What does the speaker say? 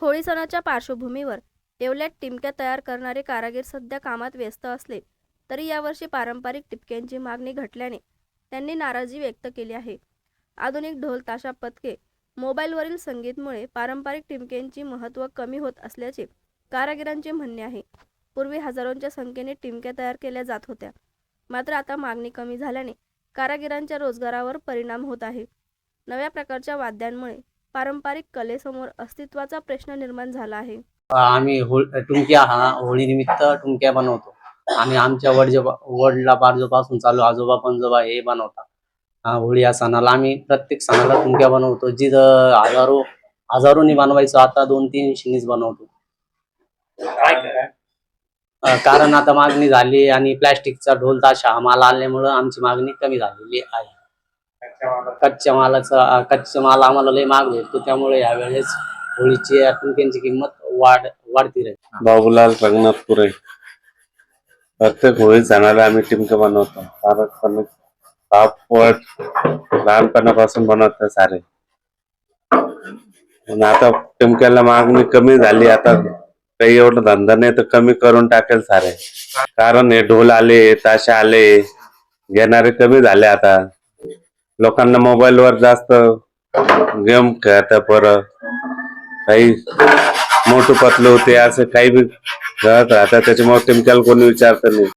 होळी सणाच्या पार्श्वभूमीवर येवल्यात टिमक्या तयार करणारे कारागीर सध्या कामात व्यस्त असले तरी यावर्षी पारंपरिक टिपक्यांची मागणी घटल्याने त्यांनी नाराजी व्यक्त केली आहे. आधुनिक ढोल ताशा पथके मोबाईलवरील संगीतमुळे पारंपरिक टिमक्यांचे महत्त्व कमी होत असल्याचे कारागिरांचे म्हणणे आहे. पूर्वी हजारोंच्या संख्येने टिमक्या तयार केल्या जात होत्या, मात्र आता मागणी कमी झाल्याने कारागिरांच्या रोजगारावर परिणाम होत आहे. नव्या प्रकारच्या वाद्यांमुळे पारंपरिक कलेसमोर अस्तित्वाचा प्रश्न निर्माण झाला आहे. आम्ही टुमक्या होळी निमित्त टुमक्या बनवतो. आम्ही आमच्या वडिलापासून चालू आजोबा पणजोबा हे बनवतात. होळी या सणाला आम्ही प्रत्येक सणाला टुमक्या बनवतो. जिथं हजारोनी बनवायचो, आता 200-300नीच बनवतो. कारण आता मागणी झाली आणि प्लॅस्टिकचा ढोल ताशा हा माल आल्यामुळं आमची मागणी कमी झालेली आहे. कच्च्या माल आम्हाला लय महाग भेटतो, त्यामुळे यावेळेस होळीची टुमक्यांची किंमत वाढती राहील. बाबूलाल रंगनाथपुरे. प्रत्येक होळी सणाला आम्ही टिमके बनवतो. लहानपणापासून बनवतो सारे. आता टिमक्याला मागणी कमी झाली, आता काही एवढा धंदा नाही तर कमी करून टाकेल सारे. कारण हे ढोल आले, ताशा आले, घेणारे कमी झाले. आता लोकांना मोबाईलवर जास्त गेम खेळतात. परत काही मोठू पतलू होते असं काही बी खेळत राहतात, त्याच्यामुळे टिमक्याला कोणी विचारत नाही.